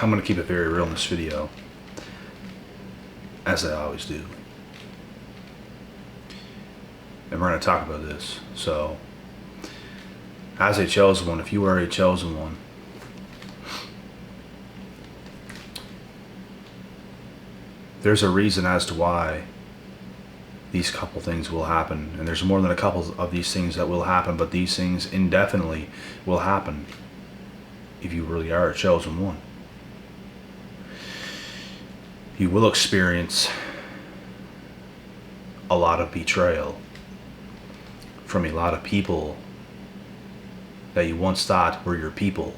I'm going to keep it very real in this video, as I always do. And we're going to talk about this. So, as a chosen one, if you are a chosen one, there's a reason as to why these couple things will happen. And there's more than a couple of these things that will happen, but these things indefinitely will happen if you really are a chosen one. You will experience a lot of betrayal from a lot of people that you once thought were your people.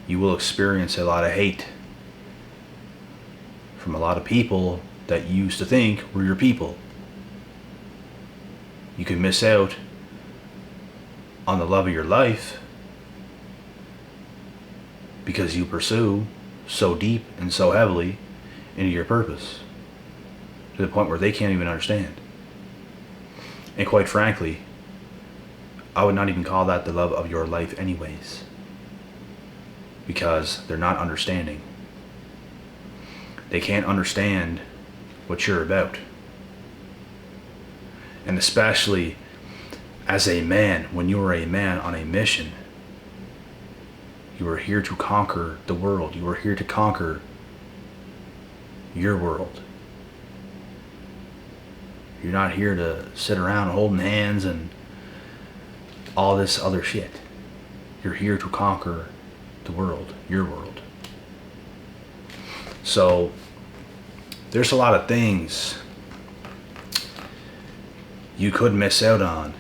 You will experience a lot of hate from a lot of people that you used to think were your people. You can miss out on the love of your life because you pursue so deep and so heavily into your purpose to the point where they can't even understand. And quite frankly, I would not even call that the love of your life anyways, because they're not understanding. They can't understand what you're about. And especially as a man, when you are a man on a mission, you are here to conquer the world. You are here to conquer your world. You're not here to sit around holding hands and all this other shit. You're here to conquer the world, your world. So there's a lot of things you could miss out on,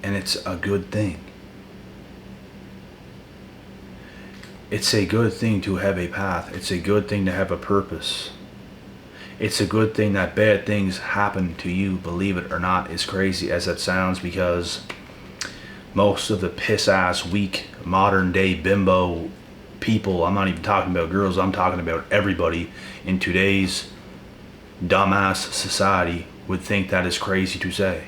and it's a good thing. It's a good thing to have a path. It's a good thing to have a purpose. It's a good thing that bad things happen to you, believe it or not, as crazy as that sounds, because most of the piss-ass, weak, modern-day bimbo people, I'm not even talking about girls, I'm talking about everybody in today's dumbass society, would think that is crazy to say.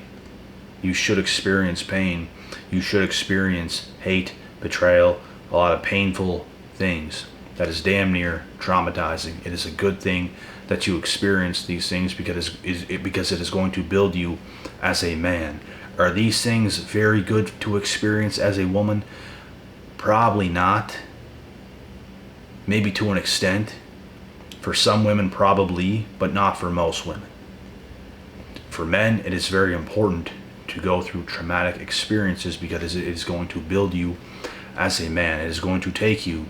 You should experience pain. You should experience hate, betrayal, a lot of painful things. That is damn near traumatizing. It is a good thing that you experience these things because it is going to build you as a man. Are these things very good to experience as a woman? Probably not. Maybe to an extent. For some women probably, but not for most women. For men, it is very important to go through traumatic experiences because it is going to build you as a man. It is going to take you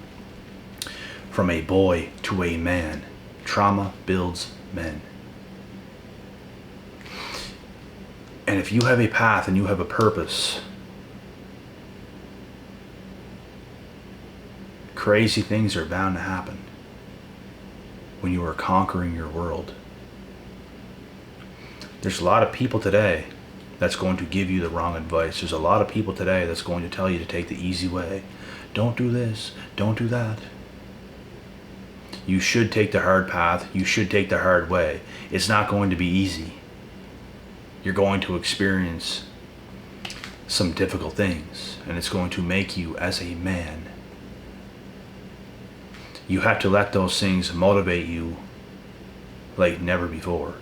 from a boy to a man. Trauma builds men. And if you have a path and you have a purpose, crazy things are bound to happen when you are conquering your world. There's a lot of people today that's going to give you the wrong advice. There's a lot of people today that's going to tell you to take the easy way. Don't do this, don't do that. You should take the hard path. You should take the hard way. It's not going to be easy. You're going to experience some difficult things, and it's going to make you as a man. You have to let those things motivate you like never before.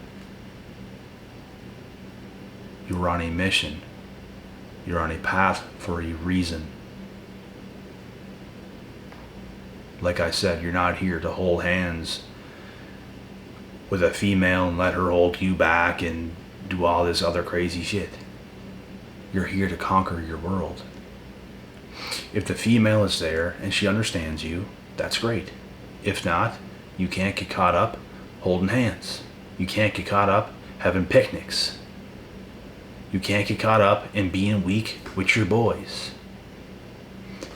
You're on a mission. You're on a path for a reason. Like I said, you're not here to hold hands with a female and let her hold you back and do all this other crazy shit. You're here to conquer your world. If the female is there and she understands you, that's great. If not, you can't get caught up holding hands. You can't get caught up having picnics. You can't get caught up in being weak with your boys.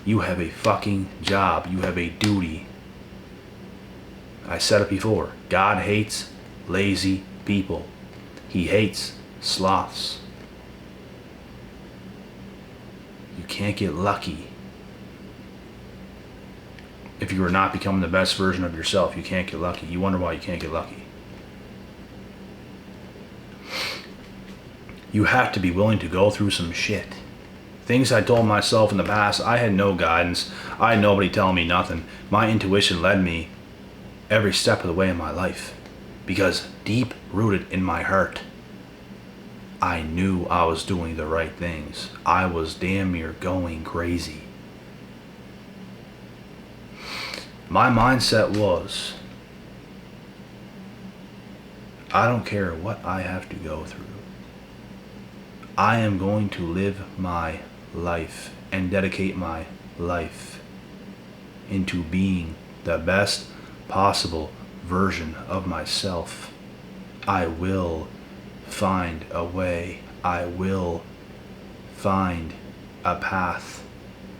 You have a fucking job. You have a duty. I said it before. God hates lazy people. He hates sloths. You can't get lucky. If you are not becoming the best version of yourself, you can't get lucky. You wonder why you can't get lucky. You have to be willing to go through some shit. Things I told myself in the past, I had no guidance. I had nobody telling me nothing. My intuition led me every step of the way in my life. Because deep rooted in my heart, I knew I was doing the right things. I was damn near going crazy. My mindset was, I don't care what I have to go through. I am going to live my life and dedicate my life into being the best possible version of myself. I will find a way. I will find a path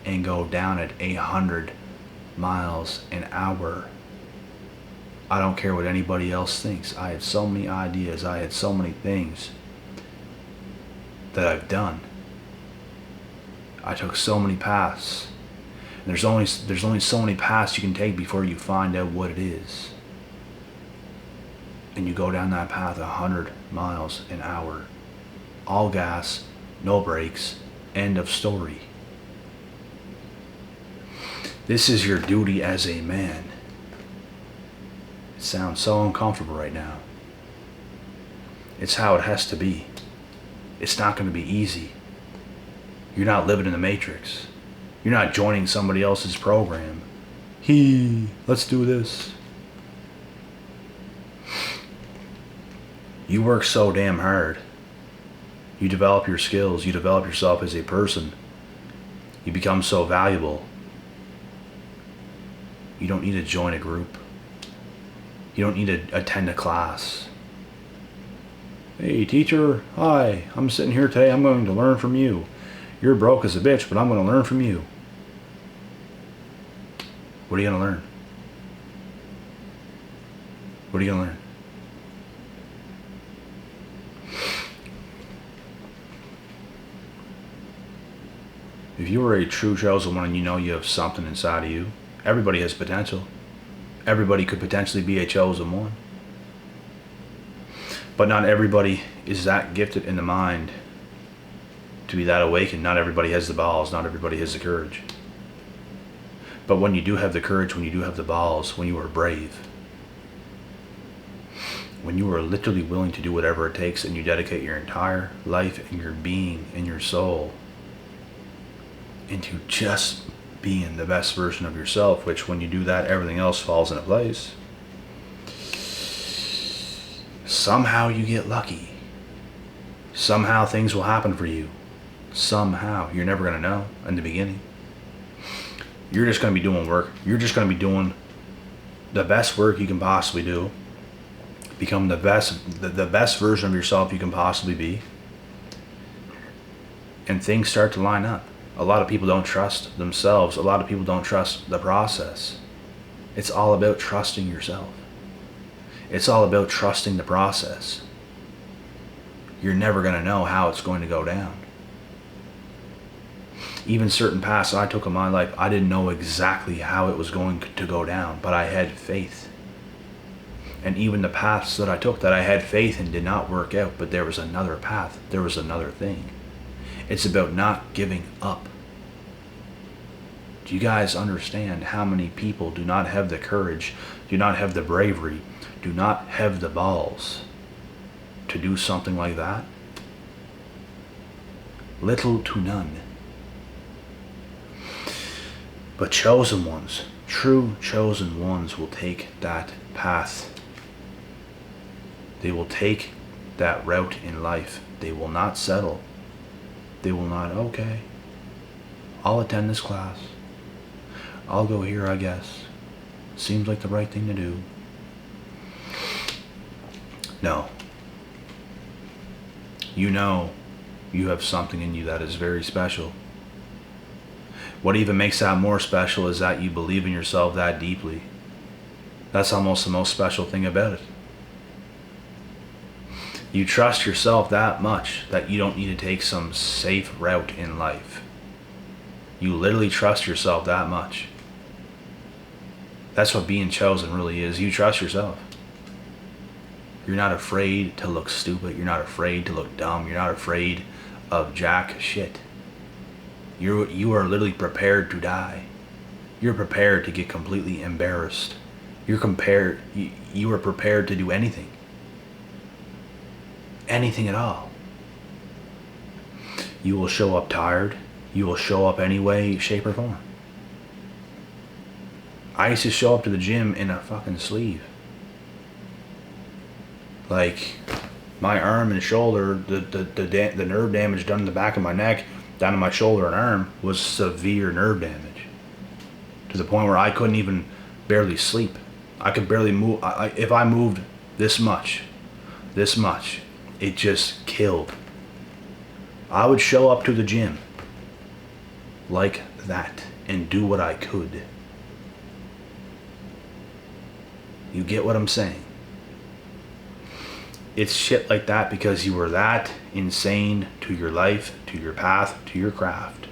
and go down at 100 miles an hour. I don't care what anybody else thinks. I had so many ideas. I had so many things that I've done. I took so many paths. And there's only so many paths you can take before you find out what it is. And you go down that path 100 miles an hour. All gas, no brakes, end of story. This is your duty as a man. It sounds so uncomfortable right now. It's how it has to be. It's not going to be easy. You're not living in the Matrix. You're not joining somebody else's program. Let's do this. You work so damn hard. You develop your skills. You develop yourself as a person. You become so valuable. You don't need to join a group. You don't need to attend a class. Hey teacher, hi, I'm sitting here today, I'm going to learn from you. You're broke as a bitch, but I'm going to learn from you. What are you going to learn? What are you going to learn? If you are a true chosen one and you know you have something inside of you, everybody has potential. Everybody could potentially be a chosen one. But not everybody is that gifted in the mind to be that awakened. Not everybody has the balls. Not everybody has the courage. But when you do have the courage, when you do have the balls, when you are brave, when you are literally willing to do whatever it takes and you dedicate your entire life and your being and your soul into just being the best version of yourself, which when you do that, everything else falls into place. Somehow you get lucky. Somehow things will happen for you. Somehow. You're never going to know in the beginning. You're just going to be doing work. You're just going to be doing the best work you can possibly do. Become the best version of yourself you can possibly be. And things start to line up. A lot of people don't trust themselves. A lot of people don't trust the process. It's all about trusting yourself. It's all about trusting the process. You're never going to know how it's going to go down. Even certain paths I took in my life, I didn't know exactly how it was going to go down, but I had faith. And even the paths that I took that I had faith in did not work out, but there was another path. There was another thing. It's about not giving up. Do you guys understand how many people do not have the courage, do not have the bravery, do not have the balls to do something like that? Little to none. But chosen ones, true chosen ones will take that path. They will take that route in life. They will not settle. They will not, okay, I'll attend this class. I'll go here, I guess. Seems like the right thing to do. No. You know you have something in you that is very special. What even makes that more special is that you believe in yourself that deeply. That's almost the most special thing about it. You trust yourself that much that you don't need to take some safe route in life. You literally trust yourself that much. That's what being chosen really is. You trust yourself. You're not afraid to look stupid. You're not afraid to look dumb. You're not afraid of jack shit. You are literally prepared to die. You're prepared to get completely embarrassed. You are prepared to do anything. Anything at all. You will show up tired. You will show up any way, shape, or form. I used to show up to the gym in a fucking sleeve. Like, my arm and shoulder, the nerve damage done in the back of my neck, down to my shoulder and arm, was severe nerve damage. To the point where I couldn't even barely sleep. I could barely move. If I moved this much, it just killed. I would show up to the gym like that and do what I could. You get what I'm saying? It's shit like that because you were that insane to your life, to your path, to your craft.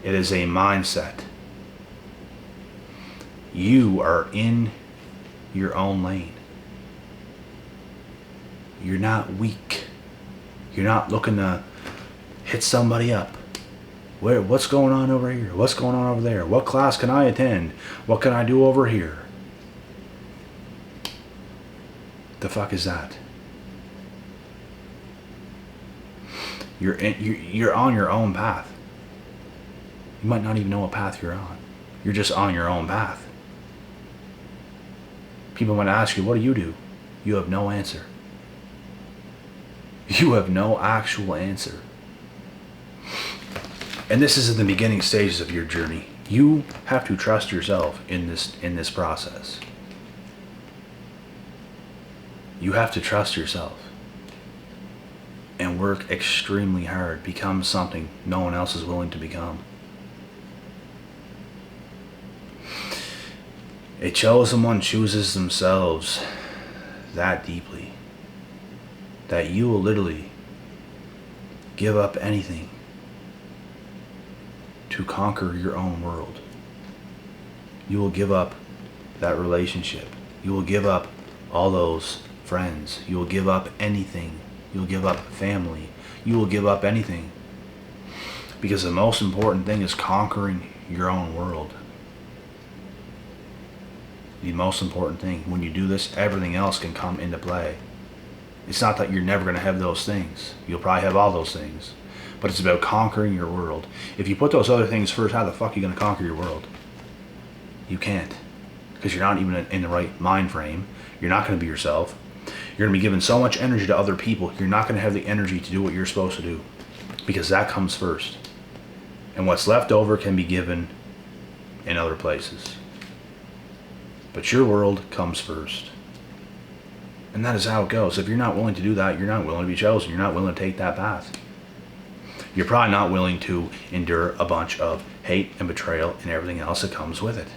It is a mindset. You are in your own lane. You're not weak. You're not looking to hit somebody up. What's going on over here? What's going on over there? What class can I attend? What can I do over here? The fuck is that? You're on your own path. You might not even know what path you're on. You're just on your own path. People might ask you, what do? You have no answer. You have no actual answer. And this is in the beginning stages of your journey. You have to trust yourself in this process. You have to trust yourself and work extremely hard, become something no one else is willing to become. A chosen one chooses themselves that deeply that you will literally give up anything to conquer your own world. You will give up that relationship. You will give up all those friends. You will give up anything. You will give up family. You will give up anything. Because the most important thing is conquering your own world. The most important thing. When you do this, everything else can come into play. It's not that you're never going to have those things. You'll probably have all those things. But it's about conquering your world. If you put those other things first, how the fuck are you going to conquer your world? You can't. Because you're not even in the right mind frame. You're not going to be yourself. You're going to be giving so much energy to other people. You're not going to have the energy to do what you're supposed to do. Because that comes first. And what's left over can be given in other places. But your world comes first. And that is how it goes. If you're not willing to do that, you're not willing to be chosen. You're not willing to take that path. You're probably not willing to endure a bunch of hate and betrayal and everything else that comes with it.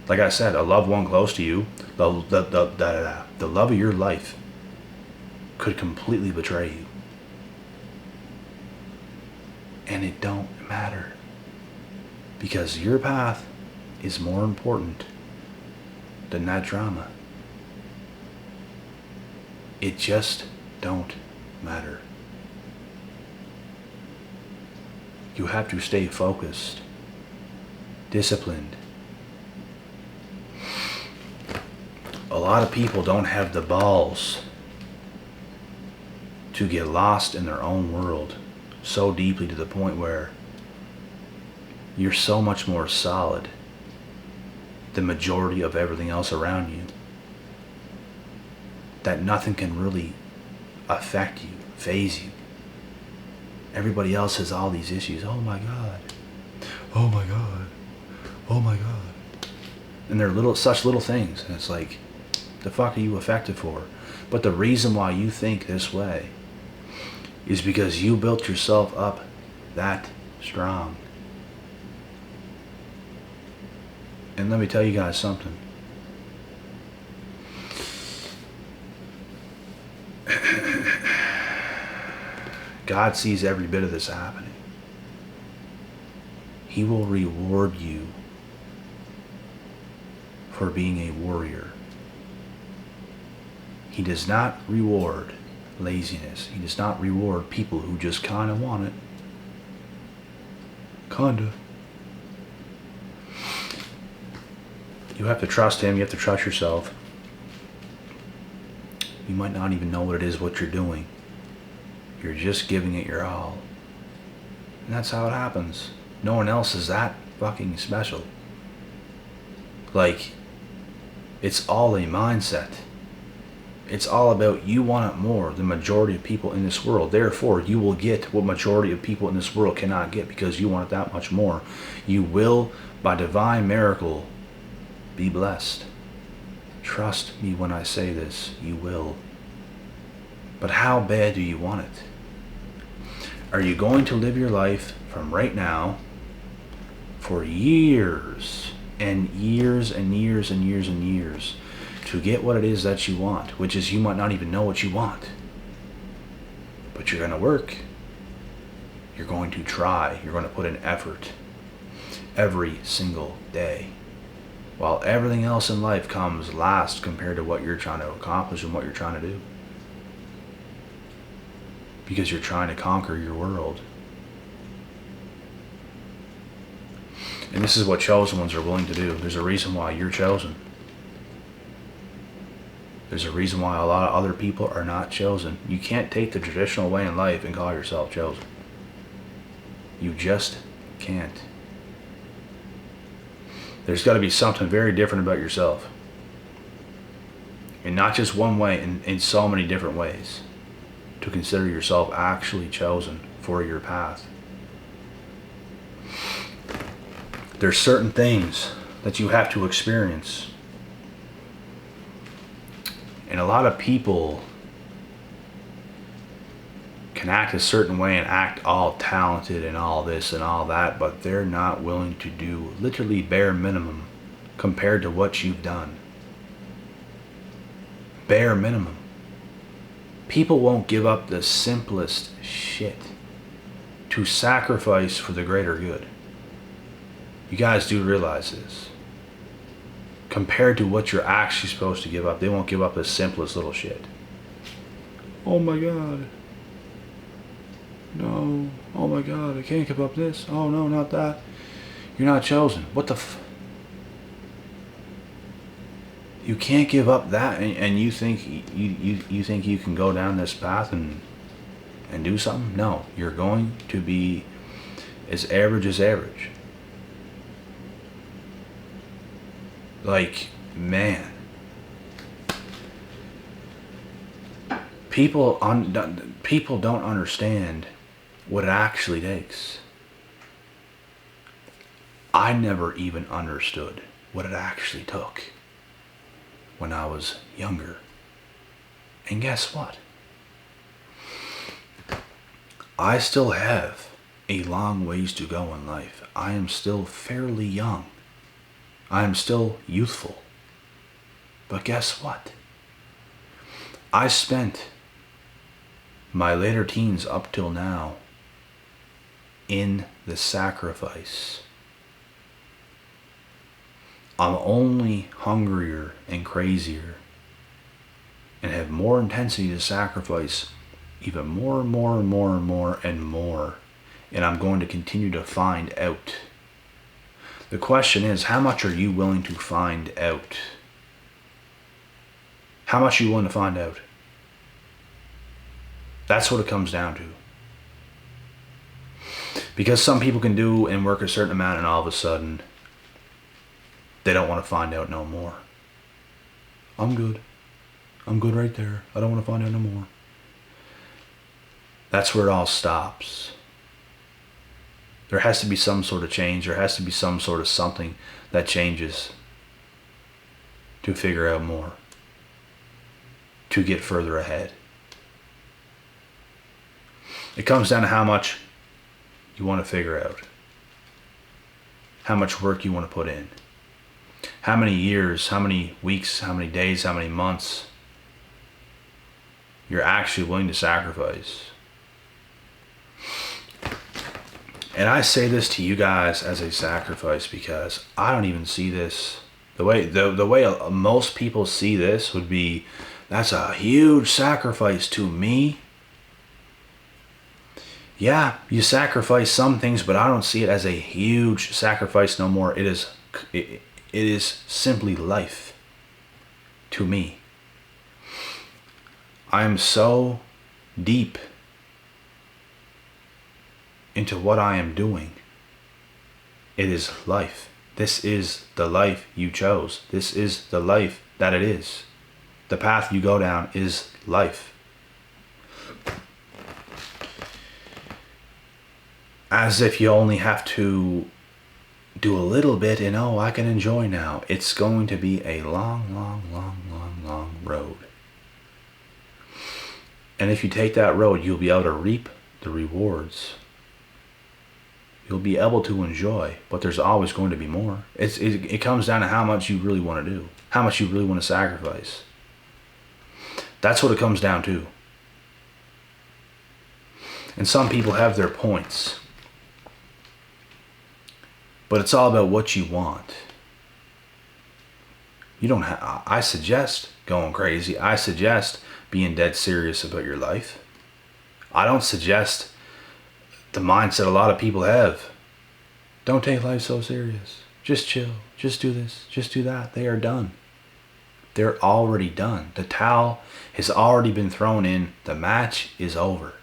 Like I said, a loved one close to you, the love of your life could completely betray you. And it don't matter. Because your path is more important than that drama. It just don't matter. You have to stay focused, disciplined. A lot of people don't have the balls to get lost in their own world so deeply to the point where you're so much more solid than the majority of everything else around you that nothing can really affect you, phase you. Everybody else has all these issues. Oh my God. Oh my God. Oh my God. And they're such little things. And it's like, the fuck are you affected for? But the reason why you think this way is because you built yourself up that strong. And let me tell you guys something. God sees every bit of this happening. He will reward you for being a warrior. He does not reward laziness. He does not reward people who just kind of want it. Kinda. You have to trust him. You have to trust yourself. You might not even know what it is what you're doing. You're just giving it your all. And that's how it happens. No one else is that fucking special. Like, it's all a mindset. It's all about you want it more than majority of people in this world. Therefore, you will get what majority of people in this world cannot get because you want it that much more. You will, by divine miracle, be blessed. Trust me when I say this, you will. But how bad do you want it? Are you going to live your life from right now for years and years and years and years and years to get what it is that you want, which is you might not even know what you want. But you're going to work. You're going to try. You're going to put in effort every single day. While everything else in life comes last compared to what you're trying to accomplish and what you're trying to do. Because you're trying to conquer your world. And this is what chosen ones are willing to do. There's a reason why you're chosen. There's a reason why a lot of other people are not chosen. You can't take the traditional way in life and call yourself chosen. You just can't. There's got to be something very different about yourself. And not just one way, in so many different ways. To consider yourself actually chosen for your path. There's certain things that you have to experience. And a lot of people can act a certain way and act all talented and all this and all that, but they're not willing to do literally bare minimum compared to what you've done. Bare minimum. People won't give up the simplest shit to sacrifice for the greater good. You guys do realize this. Compared to what you're actually supposed to give up, they won't give up the simplest little shit. Oh my God. No. Oh my God, I can't give up this. Oh no, not that. You're not chosen. What the You can't give up that, and you think you think you can go down this path and do something? No, you're going to be as average. Like, man, people don't understand what it actually takes. I never even understood what it actually took when I was younger. And guess what? I still have a long ways to go in life. I am still fairly young. I am still youthful. But guess what? I spent my later teens up till now in the sacrifice. I'm only hungrier and crazier and have more intensity to sacrifice even more and more and more and more and more. And I'm going to continue to find out. The question is, how much are you willing to find out? How much are you willing to find out? That's what it comes down to. Because some people can do and work a certain amount and all of a sudden they don't want to find out no more. I'm good. I'm good right there. I don't want to find out no more. That's where it all stops. There has to be some sort of change. There has to be some sort of something that changes to figure out more, to get further ahead. It comes down to how much you want to figure out, how much work you want to put in, how many years, how many weeks, how many days, how many months you're actually willing to sacrifice. And I say this to you guys as a sacrifice because I don't even see this. The way most people see this would be, that's a huge sacrifice to me. Yeah, you sacrifice some things, but I don't see it as a huge sacrifice no more. It is simply life to me. I'm so deep into what I am doing. It is life. This is the life you chose. This is the life that it is. The path you go down is life. As if you only have to do a little bit and oh, I can enjoy now. It's going to be a long, long, long, long, long road. And if you take that road, you'll be able to reap the rewards. You'll be able to enjoy, but there's always going to be more. It comes down to how much you really want to do, how much you really want to sacrifice. That's what it comes down to. And some people have their points. But it's all about what you want. You don't have, I suggest going crazy. I suggest being dead serious about your life. I don't suggest the mindset a lot of people have. Don't take life so serious. Just chill. Just do this. Just do that. They are done. They're already done. The towel has already been thrown in. The match is over.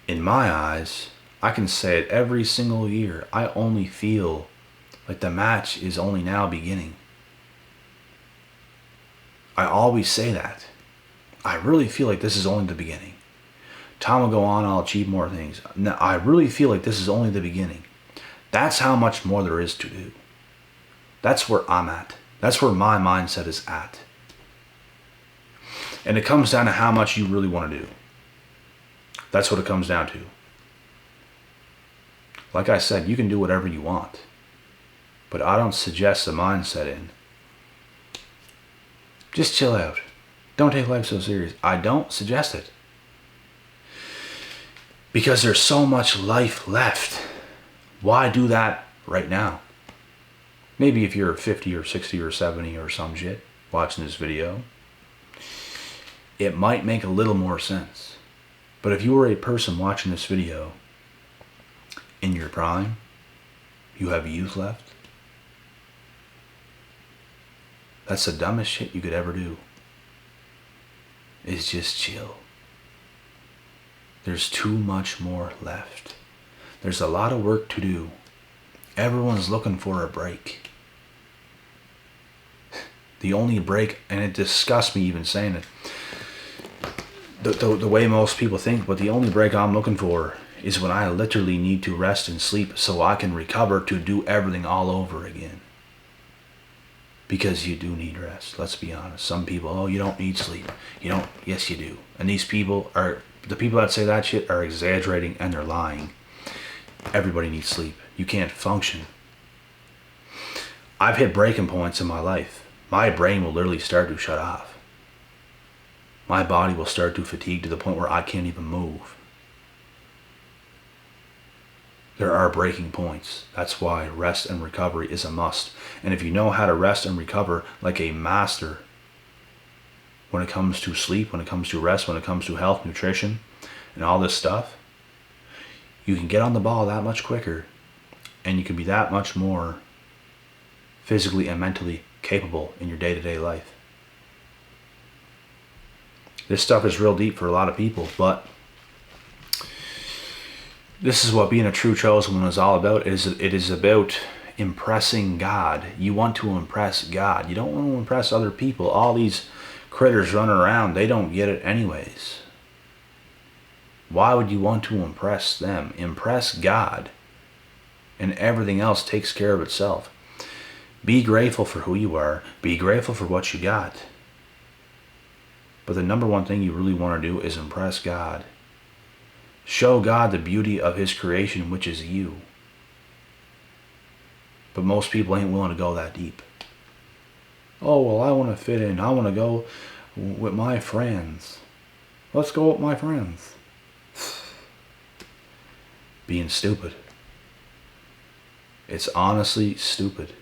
In my eyes, I can say it every single year. I only feel like the match is only now beginning. I always say that. I really feel like this is only the beginning. Time will go on, I'll achieve more things. No, I really feel like this is only the beginning. That's how much more there is to do. That's where I'm at. That's where my mindset is at. And it comes down to how much you really want to do. That's what it comes down to. Like I said, you can do whatever you want. But I don't suggest the mindset in. Just chill out. Don't take life so serious. I don't suggest it. Because there's so much life left. Why do that right now? Maybe if you're 50 or 60 or 70 or some shit watching this video, it might make a little more sense. But if you were a person watching this video in your prime, you have youth left, that's the dumbest shit you could ever do. Is just chill. There's too much more left. There's a lot of work to do. Everyone's looking for a break. The only break, and it disgusts me even saying it, the way most people think, but the only break I'm looking for is when I literally need to rest and sleep so I can recover to do everything all over again. Because you do need rest, let's be honest. Some people, oh, you don't need sleep. You don't, yes you do. And these people are, the people that say that shit are exaggerating and they're lying. Everybody needs sleep. You can't function. I've hit breaking points in my life. My brain will literally start to shut off. My body will start to fatigue to the point where I can't even move. There are breaking points. That's why rest and recovery is a must. And if you know how to rest and recover like a master, when it comes to sleep, when it comes to rest, when it comes to health, nutrition, and all this stuff, you can get on the ball that much quicker, and you can be that much more physically and mentally capable in your day-to-day life. This stuff is real deep for a lot of people, but this is what being a true chosen one is all about. It is about impressing God. You want to impress God. You don't want to impress other people. All these critters running around, they don't get it anyways. Why would you want to impress them? Impress God, and everything else takes care of itself. Be grateful for who you are. Be grateful for what you got. But the number one thing you really want to do is impress God. Show God the beauty of His creation, which is you. But most people ain't willing to go that deep. Oh, well, I want to fit in. I want to go with my friends. Let's go with my friends. Being stupid. It's honestly stupid.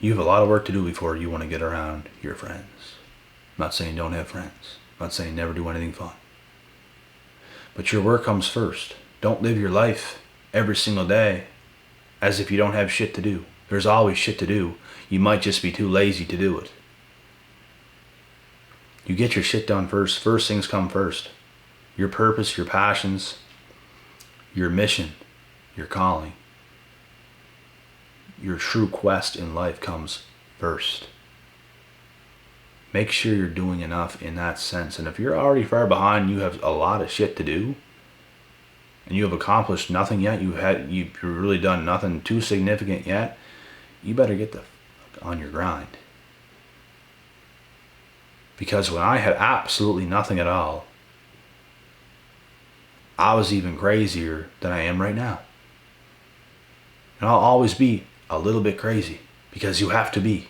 You have a lot of work to do before you want to get around your friends. I'm not saying don't have friends. I'm not saying never do anything fun. But your work comes first. Don't live your life every single day as if you don't have shit to do. There's always shit to do. You might just be too lazy to do it. You get your shit done first. First things come first. Your purpose, your passions, your mission, your calling, your true quest in life comes first. Make sure you're doing enough in that sense. And if you're already far behind, you have a lot of shit to do, and you have accomplished nothing yet, you've really done nothing too significant yet, you better get the fuck on your grind. Because when I had absolutely nothing at all, I was even crazier than I am right now. And I'll always be a little bit crazy, because you have to be.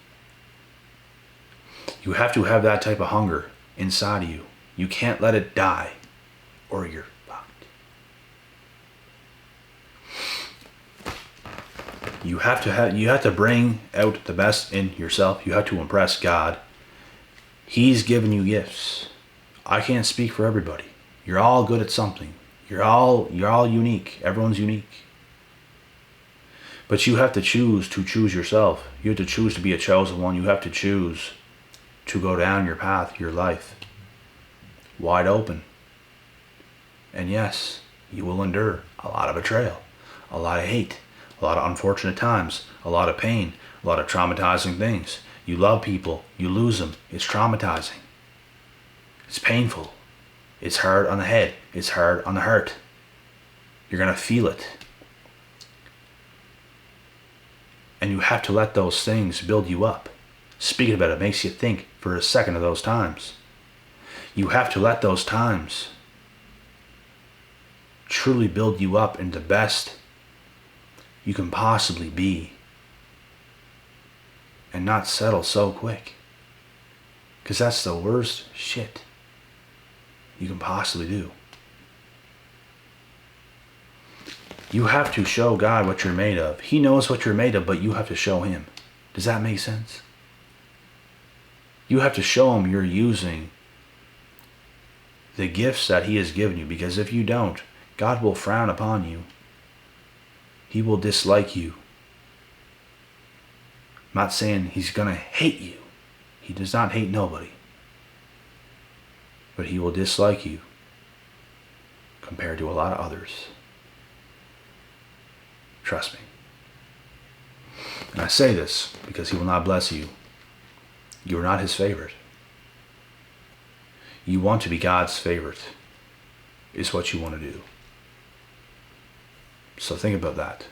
You have to have that type of hunger inside of you. You can't let it die, or you're fucked. You have to bring out the best in yourself. You have to impress God. He's given you gifts. I can't speak for everybody. You're all good at something. You're all unique. Everyone's unique. But you have to choose yourself. You have to choose to be a chosen one. You have to choose to go down your path, your life, wide open. And yes, you will endure a lot of betrayal, a lot of hate, a lot of unfortunate times, a lot of pain, a lot of traumatizing things. You love people, you lose them. It's traumatizing. It's painful. It's hard on the head. It's hard on the heart. You're going to feel it. And you have to let those things build you up. Speaking about it makes you think for a second of those times. You have to let those times truly build you up into the best you can possibly be. And not settle so quick. Because that's the worst shit you can possibly do. You have to show God what you're made of. He knows what you're made of, but you have to show him. Does that make sense? You have to show him you're using the gifts that he has given you, because if you don't, God will frown upon you. He will dislike you. I'm not saying he's going to hate you. He does not hate nobody. But he will dislike you compared to a lot of others. Trust me. And I say this because he will not bless you. You are not his favorite. You want to be God's favorite, is what you want to do. So think about that.